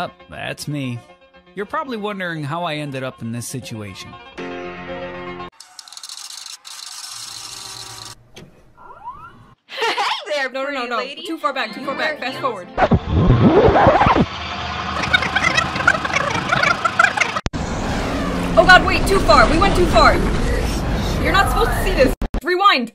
Yup, that's me. You're probably wondering how I ended up in this situation. Hey there, No. lady. Too far back, fast forward. Oh god, wait, too far. We went too far. You're not supposed to see this. Rewind.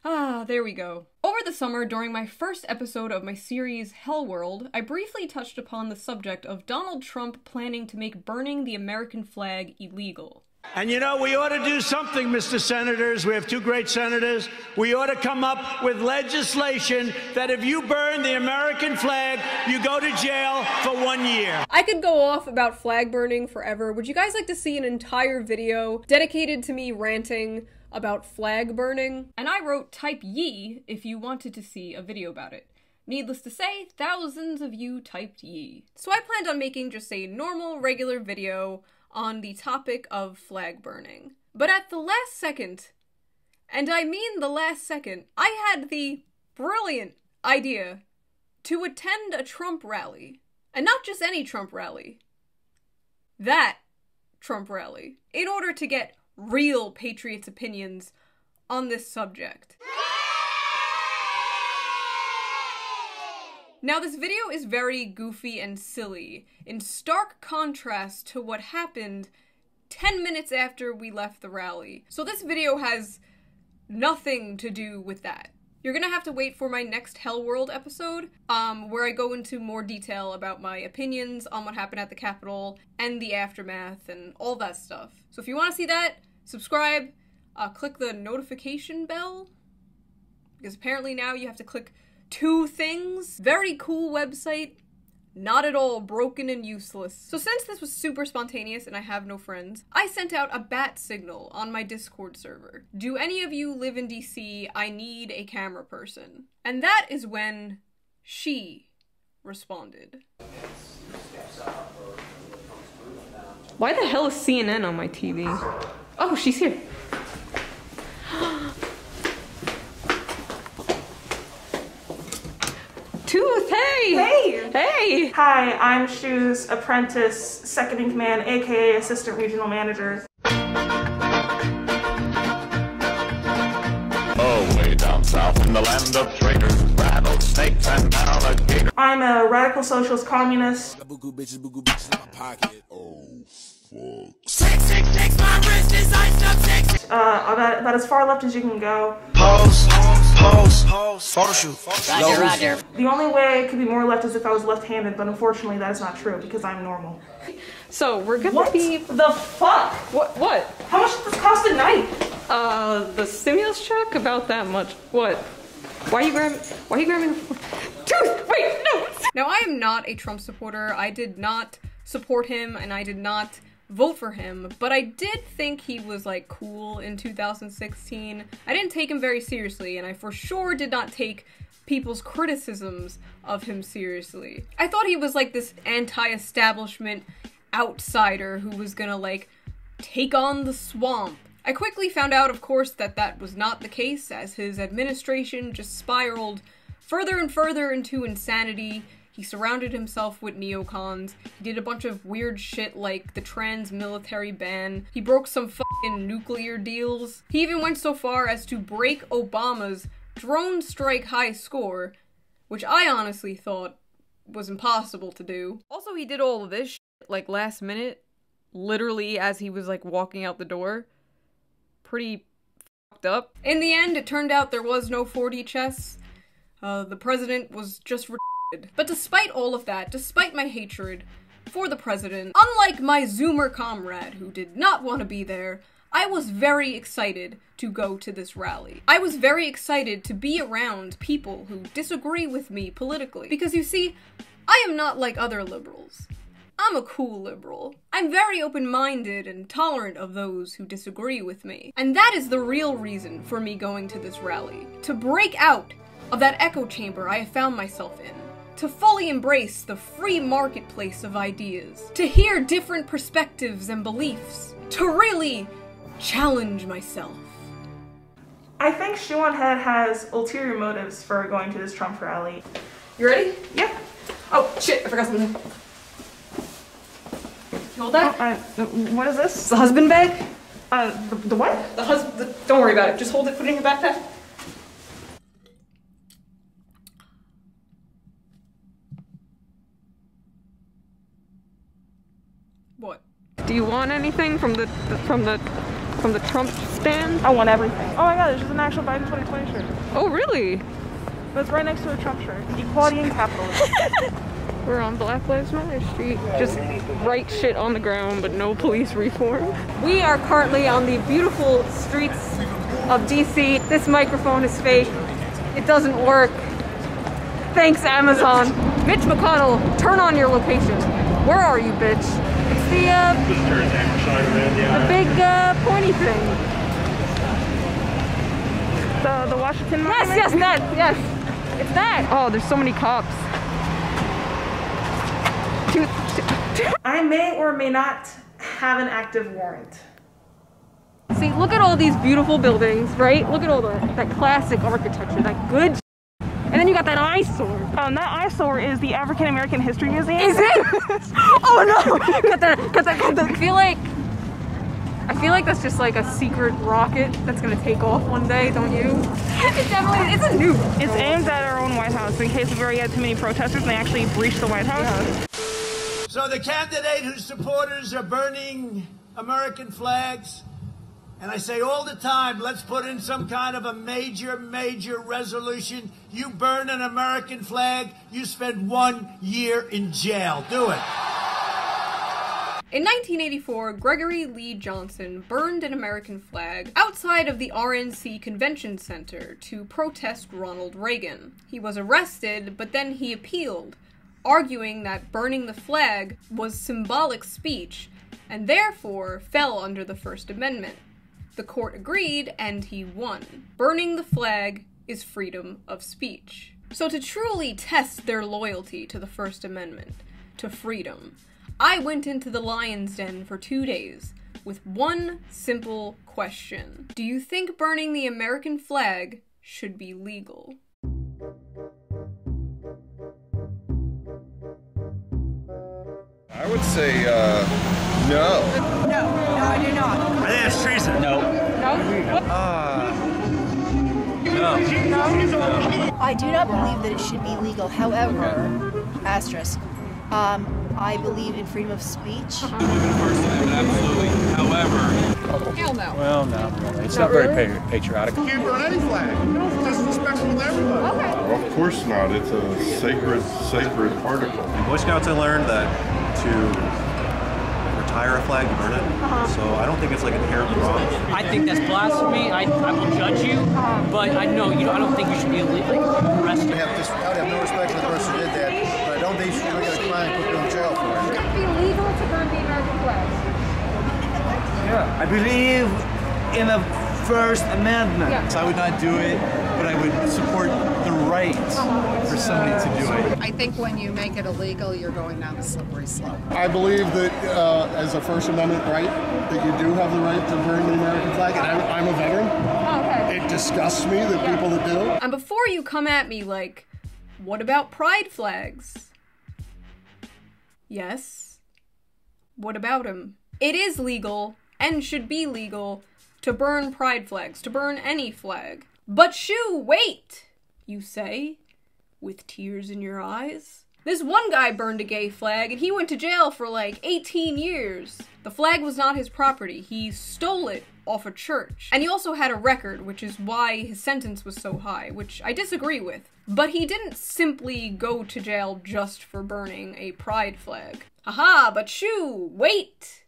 Ah, there we go. Over the summer, during my first episode of my series Hell World, I briefly touched upon the subject of Donald Trump planning to make burning the American flag illegal. And you know, we ought to do something, Mr. Senators. We have two great senators. We ought to come up with legislation that if you burn the American flag, you go to jail for 1 year. I could go off about flag burning forever. Would you guys like to see an entire video dedicated to me ranting about flag burning? And I wrote type ye if you wanted to see a video about it. Needless to say, thousands of you typed ye. So I planned on making just a normal, regular video on the topic of flag burning. But at the last second, and I mean the last second, I had the brilliant idea to attend a Trump rally. And not just any Trump rally. That Trump rally. In order to get real patriots' opinions on this subject. Now this video is very goofy and silly, in stark contrast to what happened 10 minutes after we left the rally. So this video has nothing to do with that. You're gonna have to wait for my next Hell World episode, where I go into more detail about my opinions on what happened at the Capitol and the aftermath and all that stuff. So if you want to see that, subscribe, click the notification bell, because apparently now you have to click 2 things. Very cool website, not at all broken and useless. So since this was super spontaneous and I have no friends, I sent out a bat signal on my Discord server. Do any of you live in DC? I need a camera person. And that is when she responded. Why the hell is CNN on my TV? Oh, she's here. Tooth, hey! Hey! Hey! Hi, I'm Shu's apprentice, second in command, aka assistant regional manager. Oh, way down south in the land of traitors, rattlesnakes and alligators. I'm a radical socialist communist. Bitches in my pocket. Oh, fuck. 666, my wrist is iced up 6. About as far left as you can go. Pose, photo shoot. Roger. The only way it could be more left is if I was left-handed, but unfortunately that is not true because I'm normal. So we're gonna What be... the fuck? What? How much did this cost a night? The stimulus check? About that much. What? Why are you grabbing the... Tooth! Wait, no! Now I am not a Trump supporter. I did not support him and I did not vote for him, but I did think he was like cool in 2016. I didn't take him very seriously, and I for sure did not take people's criticisms of him seriously. I thought he was like this anti-establishment outsider who was gonna like take on the swamp. I quickly found out, of course, that that was not the case, as his administration just spiraled further and further into insanity. He surrounded himself with neocons. He did a bunch of weird shit like the trans military ban. He broke some fucking nuclear deals. He even went so far as to break Obama's drone strike high score, which I honestly thought was impossible to do. Also, he did all of this shit like last minute, literally as he was like walking out the door. Pretty fucked up. In the end, it turned out there was no 4D chess. The president was just But despite all of that, despite my hatred for the president, unlike my Zoomer comrade who did not want to be there, I was very excited to go to this rally. I was very excited to be around people who disagree with me politically. Because you see, I am not like other liberals. I'm a cool liberal. I'm very open-minded and tolerant of those who disagree with me. And that is the real reason for me going to this rally. To break out of that echo chamber I have found myself in. To fully embrace the free marketplace of ideas, to hear different perspectives and beliefs, to really challenge myself. I think Shu on Head has ulterior motives for going to this Trump rally. You ready? Yep. Oh, shit, I forgot something. You hold that? What is this? It's the husband bag. The what? The husband. Don't worry about it. Just hold it. Put it in your backpack. What? Do you want anything from the Trump stand? I want everything. Oh my god, there's just an actual Biden 2020 shirt. Oh really? But it's right next to a Trump shirt. Equality and capitalism. We're on Black Lives Matter Street. Just write shit on the ground, but no police reform. We are currently on the beautiful streets of DC. This microphone is fake. It doesn't work. Thanks, Amazon. Mitch McConnell, turn on your location. Where are you, bitch? It's the big pointy thing. The Washington Monument? Yes, that, yes. It's that. Oh, there's so many cops. I may or may not have an active warrant. See, look at all these beautiful buildings, right? Look at all that classic architecture, that good. And then you got that eyesore. That eyesore is the African American History Museum. Is it? Oh no! Got that. I feel like that's just like a secret rocket that's gonna take off one day, don't you? It's definitely, it's a nuke. It's aimed at our own White House in case we already had too many protesters and they actually breached the White House. Yeah. So the candidate whose supporters are burning American flags, and I say all the time, let's put in some kind of a major resolution. You burn an American flag, you spend 1 year in jail. Do it. In 1984, Gregory Lee Johnson burned an American flag outside of the RNC Convention Center to protest Ronald Reagan. He was arrested, but then he appealed, arguing that burning the flag was symbolic speech and therefore fell under the First Amendment. The court agreed and he won. Burning the flag is freedom of speech. So to truly test their loyalty to the First Amendment, to freedom, I went into the lion's den for 2 days with one simple question. Do you think burning the American flag should be legal? I would say, no. No, I do not. I think that's treason. No. No? No. I do not believe that it should be legal. However, asterisk, I believe in freedom of speech. Absolutely. However, Hell no. well, no, it's not very patriotic. You can't burn any flag. It's disrespectful to everybody. Okay. Well, of course not. It's a sacred particle. In Boy Scouts, I learned that to retire a flag, you burn it. So I don't think it's like inherently wrong. I think that's blasphemy. I will judge you, but I know I don't think you should be arrested. I have no respect for the person who did that, but I don't think you should get a crime and put them in jail for it. Should it be legal to burn the American flag? Yeah. I believe in the First Amendment. Yeah. So I would not do it, but I would support the right for somebody to do it. I think when you make it illegal, you're going down a slippery slope. I believe that as a First Amendment right, that you do have the right to burn the American flag, and I'm a veteran. Oh, okay. It disgusts me that people that do. And before you come at me like, what about pride flags? Yes. What about them? It is legal, and should be legal, to burn pride flags, to burn any flag. But shoo, wait, you say, with tears in your eyes. This one guy burned a gay flag, and he went to jail for like 18 years. The flag was not his property. He stole it off a church. And he also had a record, which is why his sentence was so high, which I disagree with. But he didn't simply go to jail just for burning a pride flag. Aha, but shoo, wait,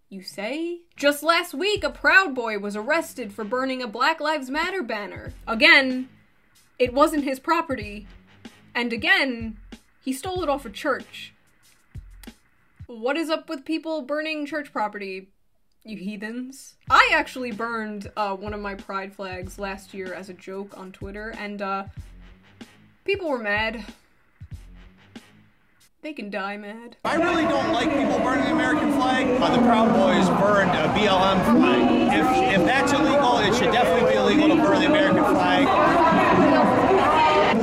you say? Just last week, a Proud Boy was arrested for burning a Black Lives Matter banner. Again, it wasn't his property. And again, he stole it off a church. What is up with people burning church property, you heathens? I actually burned one of my pride flags last year as a joke on Twitter, and people were mad. They can die mad. I really don't like people burning the American flag. The Proud Boys burned a BLM flag. If that's illegal, it should definitely be illegal to burn the American flag.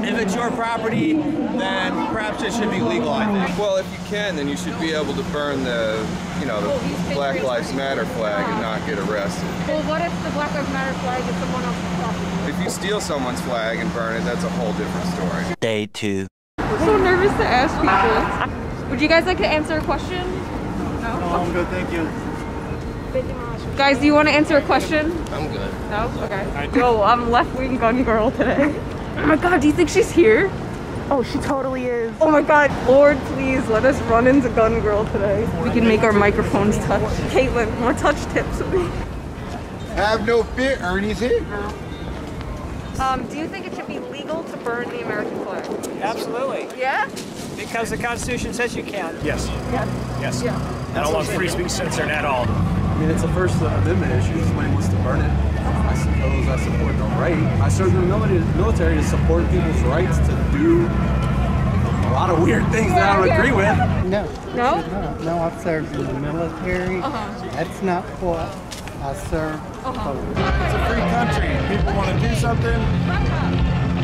If it's your property, property, then perhaps it should be legal, I think. Well, if you can, then you should be able to burn the, you know, the Black Lives Matter flag and not get arrested. Well, what if the Black Lives Matter flag is someone else's property? If you steal someone's flag and burn it, that's a whole different story. Day 2. I'm so nervous to ask people. Would you guys like to answer a question? No? No, I'm good, thank you. Guys, do you want to answer a question? I'm good. No? Okay. Yo, I'm left-wing gun girl today. Oh my god, do you think she's here? Oh, she totally is. Oh my god, Lord, please let us run into gun girl today. We can make our microphones touch. Caitlin, more touch tips with me. Have no fear, Ernie's here. Do you think it should be legal to burn the American flag? Absolutely. Yeah? Because the Constitution says you can. Yes. Yeah. Yes. Yeah. I don't want free speech censored at all. I mean, it's a First Amendment issue. If somebody wants to burn it, I suppose I support the right. I served in the military to support people's rights to do a lot of weird things that I don't agree with. No. No? No, I've served in the military. That's not what I serve for. It's a free country. People want to do something,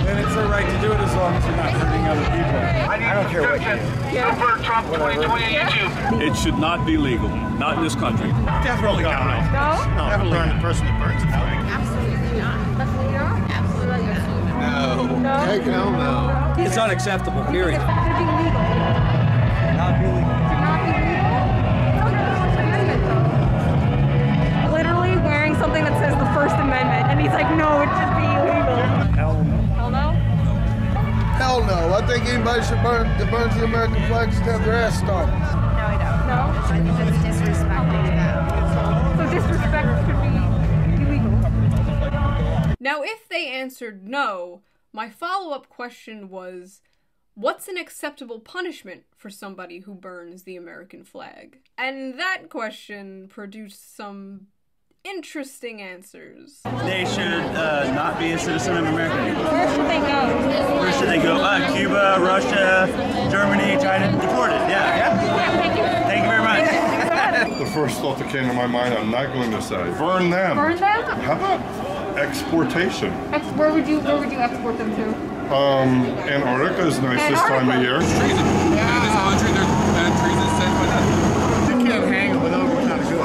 then it's their right to do it as long as you're not hurting other people. I don't care what you do. Support Trump 2020 on YouTube. It should not be legal. Not in this country. Definitely not. No? Never burn the person that burns the flag. Absolutely not. Definitely not? Absolutely not. No. Heck no. It's unacceptable, period. It should be legal. Not be legal. Not be legal? Literally wearing something that says the First Amendment, and he's like, no, it should be illegal. Hell no. Hell no? Hell no. I think anybody should burn the American flag should have their ass stomped. No, I don't. No? I think that's disrespecting them. So disrespect should be illegal. Now, if they answered no, my follow-up question was, what's an acceptable punishment for somebody who burns the American flag? And that question produced some interesting answers. They should not be a citizen of America anymore. Where should they go? Where should they go? Cuba, Russia, Germany, China. Deported. Yeah. Thank you. Thank you very much. The first thought that came to my mind, I'm not going to say, burn them. Burn them? How about exportation? Where would you export them to? Antarctica is nice this time of year. Treason. In this country, there's bad treason said by that. You can't hang them without what kind of good.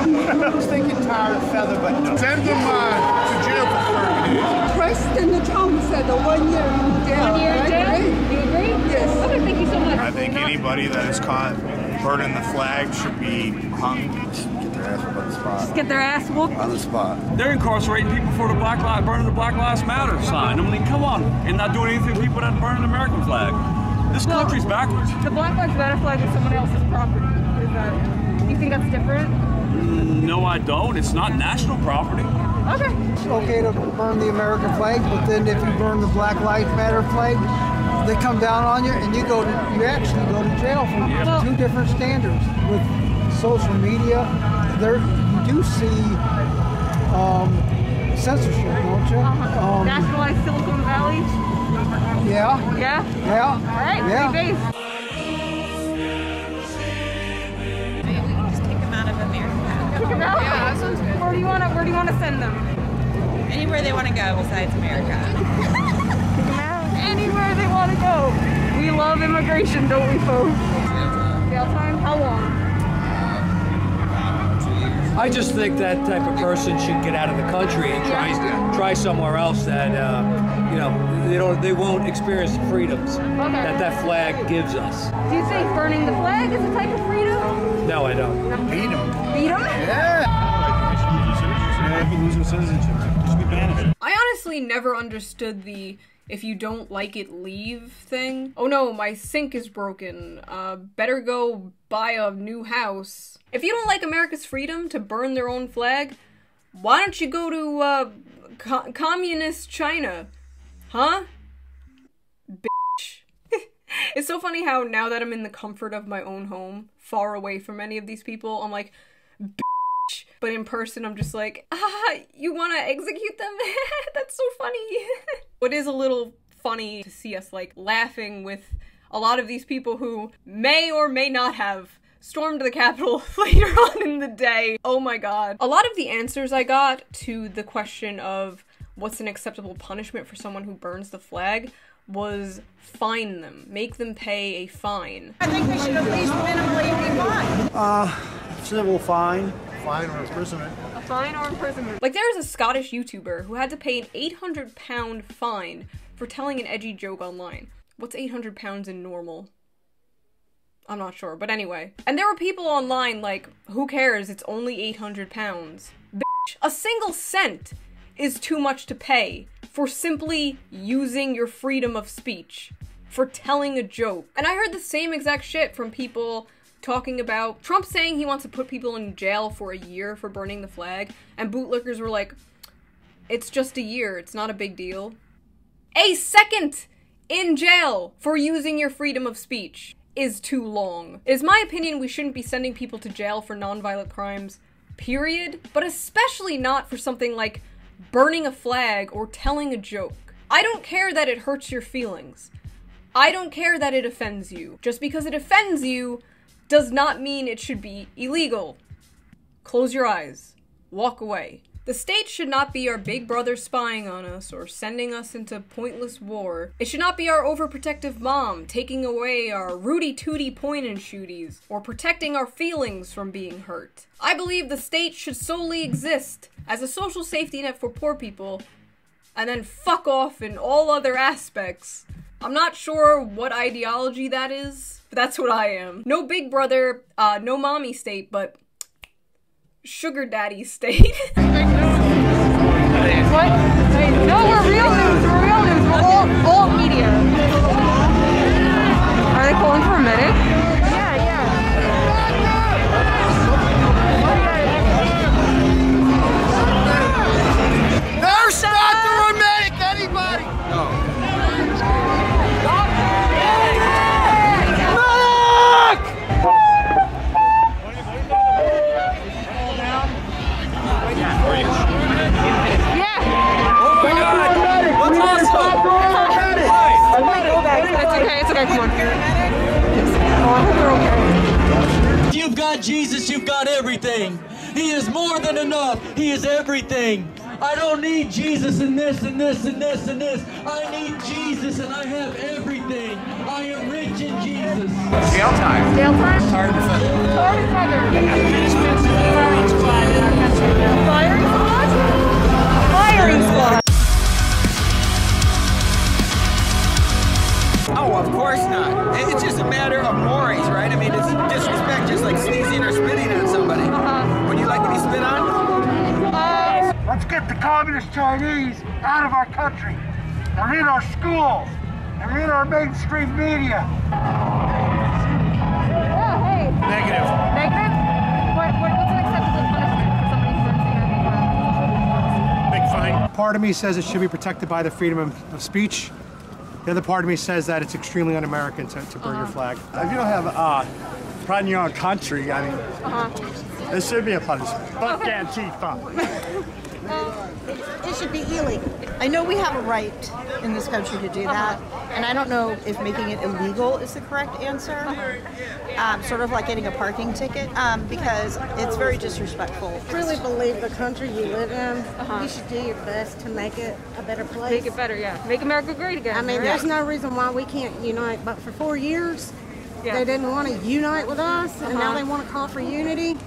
I was thinking tar and feather, but no. Send them to jail for 30 days. President Trump said a 1 year in jail. 1 year in jail? You agree? Yes. Okay, thank you so much. I think anybody that is caught burning the flag should be hung. Get their ass up on the spot. Just get their ass whooped. On the spot. They're incarcerating people for the burning the Black Lives Matter sign. I mean, come on, and not doing anything for people that burn the American flag. This country's backwards. The Black Lives Matter flag is someone else's property. Do you think that's different? No, I don't. It's not national property. Okay. It's okay to burn the American flag, but then if you burn the Black Lives Matter flag, they come down on you and you actually go to jail for two different standards. With social media, you do see censorship, don't you? Nationalized Silicon Valley? Yeah. Yeah? Yeah. All right, yeah. pretty base. Maybe we can just kick them out of America. Kick them out? Yeah, that sounds good. Where do you want to send them? Anywhere they want to go besides America. Kick them out. Anywhere they want to go. We love immigration, don't we, folks? Jail time? How long? I just think that type of person should get out of the country and try somewhere else that they won't experience the freedoms that flag gives us. Do you think burning the flag is a type of freedom? No, I don't. Beat them. Beat them? Yeah. Losing citizenship. Just be banished. I honestly never understood the if you don't like it, leave thing. Oh no, my sink is broken. Better go buy a new house. If you don't like America's freedom to burn their own flag, why don't you go to communist China? Huh? Bitch. It's so funny how now that I'm in the comfort of my own home, far away from any of these people, I'm like, bitch. But in person, I'm just like, you wanna execute them? That's so funny. What is a little funny to see us like laughing with a lot of these people who may or may not have stormed the Capitol later on in the day. Oh my god. A lot of the answers I got to the question of what's an acceptable punishment for someone who burns the flag was fine them, make them pay a fine. I think we should at least minimally be fined. Civil fine. Fine or imprisonment. A fine or imprisonment. Like, there was a Scottish YouTuber who had to pay an £800 fine for telling an edgy joke online. What's 800 pounds in normal? I'm not sure, but anyway. And there were people online like, who cares, it's only 800 pounds. Bitch, a single cent is too much to pay for simply using your freedom of speech, for telling a joke. And I heard the same exact shit from people talking about Trump saying he wants to put people in jail for a year for burning the flag, and bootlickers were like, it's just a year, it's not a big deal. A second in jail for using your freedom of speech is too long. It is my opinion we shouldn't be sending people to jail for nonviolent crimes, period, but especially not for something like burning a flag or telling a joke. I don't care that it hurts your feelings. I don't care that it offends you. Just because it offends you does not mean it should be illegal. Close your eyes. Walk away. The state should not be our big brother spying on us or sending us into pointless war. It should not be our overprotective mom taking away our rooty-tooty point-and-shooties or protecting our feelings from being hurt. I believe the state should solely exist as a social safety net for poor people and then fuck off in all other aspects. I'm not sure what ideology that is, but that's what I am. No big brother, no mommy state, but sugar daddy state. What? No, we're real news. We're real news. We're all media. Are they calling for a medic? Yeah. There's not the medic, anybody! No. It's okay, come on. If you've got Jesus, you've got everything. He is more than enough. He is everything. I don't need Jesus in this and this and this and this. I need Jesus and I have everything. I am rich in Jesus. Jail time. Jail time? Hard and feather. Hard and feather. Firing squad in our country now. Firing squad? Firing squad. Oh, of course not. It's just a matter of mores, right? I mean, it's disrespect, just like sneezing or spitting on somebody. Would you like to be spit on? Let's get the communist Chinese out of our country. They're in our schools. They're in our mainstream media. Yeah, hey. Negative. Negative? What's an acceptable punishment for somebody who burns the American flag? Big fine. Part of me says it should be protected by the freedom of speech. The other part of me says that it's extremely un-American to burn your flag. If you don't have pride in your own country, I mean, there should be a punishment. Fuck Antifa. It should be illegal. I know we have a right in this country to do that, and I don't know if making it illegal is the correct answer. Sort of like getting a parking ticket, because it's very disrespectful. Really believe the country you live in, you should do your best to make it a better place. Make it better, yeah. Make America great again. I mean, right? there's no reason why we can't unite, but for 4 years, they didn't want to unite with us, and now they want to call for unity.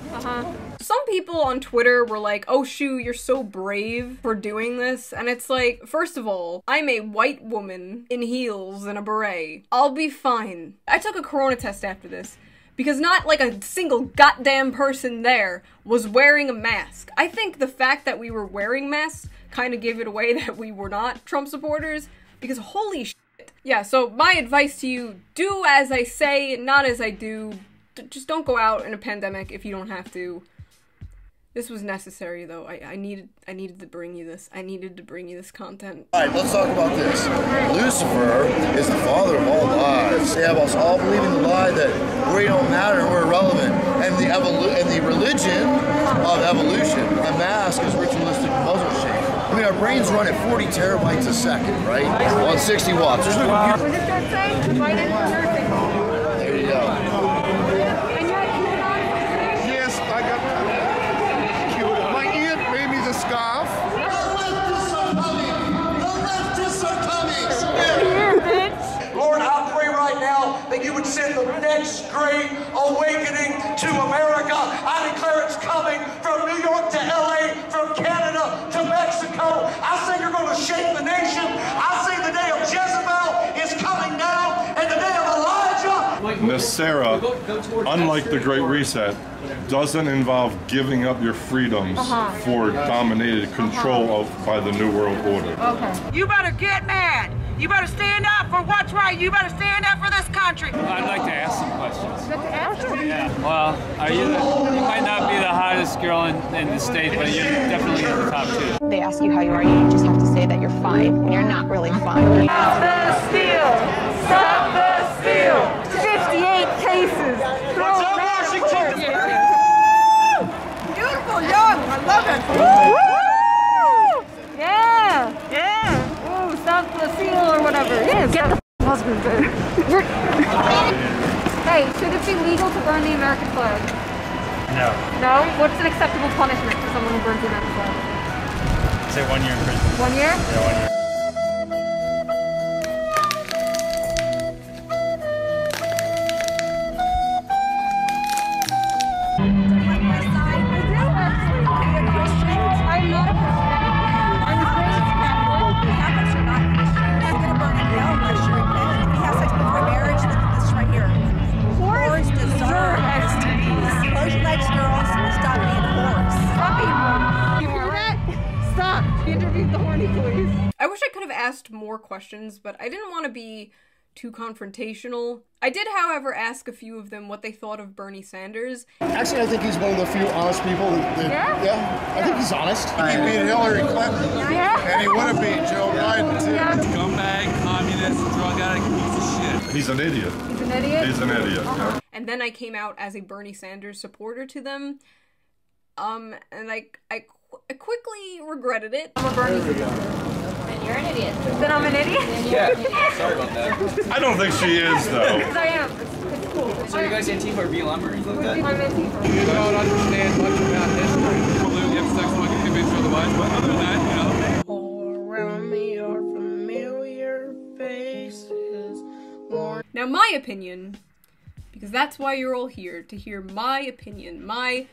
Some people on Twitter were like, oh Shu, you're so brave for doing this. And it's like, first of all, I'm a white woman in heels and a beret. I'll be fine. I took a corona test after this because not like a single goddamn person there was wearing a mask. I think the fact that we were wearing masks kind of gave it away that we were not Trump supporters, because holy shit. Yeah, so my advice to you, do as I say, not as I do. Just don't go out in a pandemic if you don't have to. This was necessary, though. I needed to bring you this. I needed to bring you this content. All right, let's talk about this. Lucifer is the father of all lies. They have us all believing the lie that we don't matter and we're irrelevant. And the religion of evolution, a mask is ritualistic muzzle shame. I mean, our brains run at 40 terabytes a second, right? On 60 watts. There's no computer. What did that say? Right in nursing. There you go. Yes, I got my aunt made me the scarf. The leftists are coming! The leftists are coming! send the next great awakening to America. I declare it's coming from New York to LA, from Canada to Mexico. I say you're going to shake the nation. I say the day of Jezebel is coming now, and the day of Elijah. Nasera, unlike the Great Reset, doesn't involve giving up your freedoms for dominated control by the New World Order. Okay. You better get mad. You better stand up for what's right. You better stand up for this country. I'd like to ask some questions. You have to ask them? Yeah. Well, you might not be the hottest girl in the state, but you're definitely in the top 2. They ask you how you are, you just have to say that you're fine when you're not really fine. Stop the steal! Stop the steal! 58 cases. What's up, Washington? Beautiful, young. I love it. Woo! Yeah. Yeah. Ooh, stop the steal or whatever. Yeah, get the husband there. Hey, should it be legal to burn the American flag? No. No? What's an acceptable punishment for someone who burns the American flag? Say 1 year in prison. 1 year? Yeah, 1 year. I wish I could have asked more questions, but I didn't want to be too confrontational. I did, however, ask a few of them what they thought of Bernie Sanders. Actually, I think he's one of the few honest people yeah, I think he's honest. He beat Hillary Clinton. Yeah. And he would have beat Joe Biden, too. Scumbag, communist, drug addict, piece of shit. He's an idiot. He's an idiot? He's an idiot, yeah. And then I came out as a Bernie Sanders supporter to them. And I quickly regretted it. I'm a Bernie supporter. You're an idiot. Then I'm an idiot? Yeah. Sorry about that. I don't think she is, though. Because I am. It's cool. So you guys Antifa or BLM or anything like that? I'm Antifa. You don't understand much about history. Blue gives sex when I can convince you otherwise, but other than that, you know. All around me are familiar faces. Now, my opinion, because that's why you're all here, to hear my opinion, my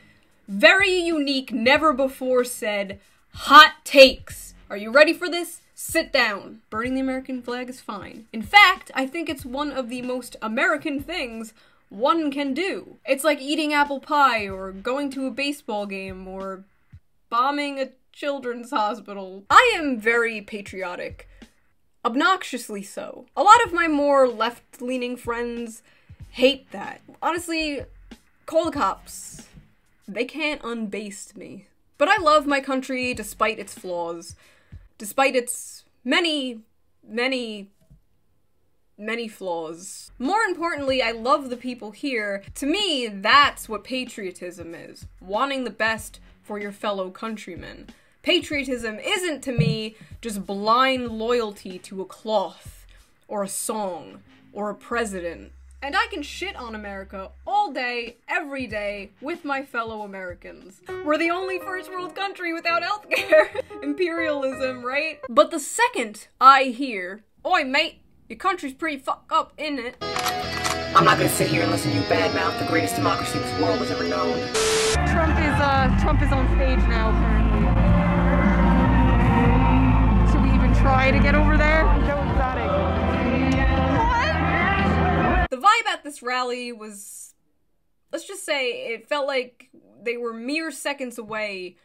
very unique, never before said hot takes. Are you ready for this? Sit down. Burning the American flag is fine. In fact, I think it's one of the most American things one can do. It's like eating apple pie, or going to a baseball game, or bombing a children's hospital. I am very patriotic. Obnoxiously so. A lot of my more left-leaning friends hate that. Honestly, call the cops. They can't unbaste me. But I love my country despite its flaws. Despite its many flaws. More importantly, I love the people here. To me, that's what patriotism is. Wanting the best for your fellow countrymen. Patriotism isn't, to me, just blind loyalty to a cloth, or a song, or a president. And I can shit on America all day, every day, with my fellow Americans. We're the only first world country without healthcare. Imperialism, right? But the second I hear, "Oi mate, your country's pretty fucked up, isn't it?" I'm not gonna sit here and listen to you badmouth the greatest democracy this world has ever known. Trump is on stage now, apparently. Should we even try to get over there? So exotic. The vibe at this rally was, let's just say, it felt like they were mere seconds away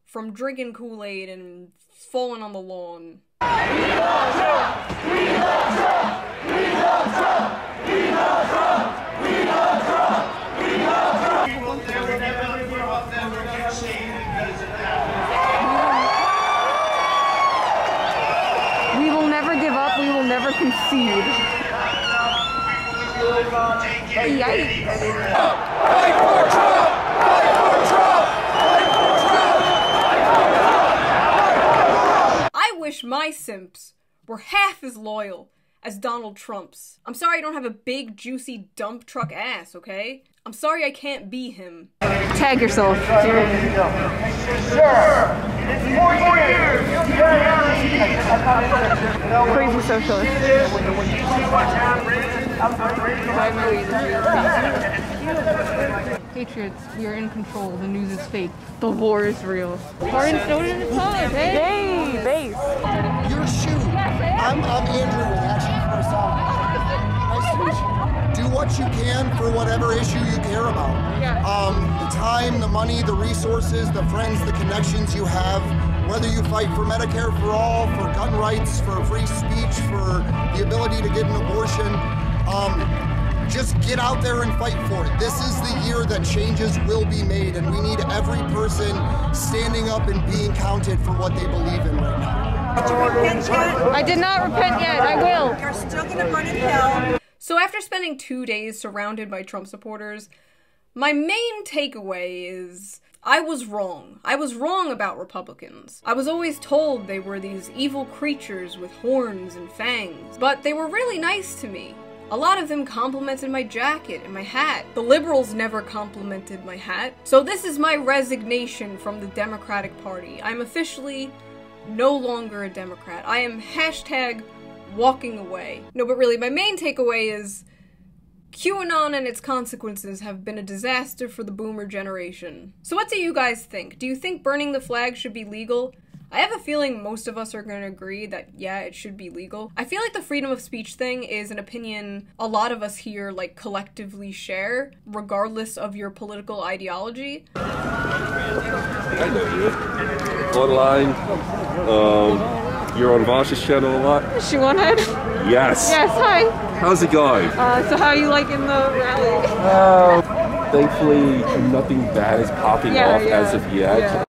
from drinking Kool-Aid and falling on the lawn. We love Trump! We love Trump! We love Trump! We love Trump! We love Trump! We love Trump! We will never give up, never concede because of that. We will never give up, we will never concede. Yikes. Fight for Trump! Fight for Trump! Fight for Trump! I wish my simps were half as loyal as Donald Trump's. I'm sorry I don't have a big, juicy dump truck ass, okay? I'm sorry I can't be him. Tag yourself. Sure. It's 4 years. Crazy socialist. Patriots, we are in control. The news is fake. The war is real. Hard and Snowden is hard. Hey, base. Your shoe. I'm Andrew, actually from South. Nice to meet you. Do what you can for whatever issue you care about. The time, the money, the resources, the friends, the connections you have, whether you fight for Medicare for all, for gun rights, for free speech, for the ability to get an abortion, just get out there and fight for it. This is the year that changes will be made, and we need every person standing up and being counted for what they believe in right now. Did you repent yet? I did not repent yet. I will. You're still gonna burn in hell. So after spending 2 days surrounded by Trump supporters, my main takeaway is I was wrong. I was wrong about Republicans. I was always told they were these evil creatures with horns and fangs, but they were really nice to me. A lot of them complimented my jacket and my hat. The liberals never complimented my hat. So this is my resignation from the Democratic Party. I'm officially no longer a Democrat. I am hashtag walking away. No, but really, my main takeaway is QAnon and its consequences have been a disaster for the boomer generation. So what do you guys think? Do you think burning the flag should be legal? I have a feeling most of us are going to agree that, yeah, it should be legal. I feel like the freedom of speech thing is an opinion a lot of us here, like, collectively share, regardless of your political ideology. I know you. Online. You're on Varsha's channel a lot. Shoehead? Yes. Yes, hi. How's it going? So how are you liking the rally? Thankfully, nothing bad is popping off as of yet. Yeah.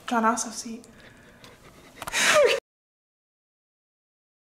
John, also seat.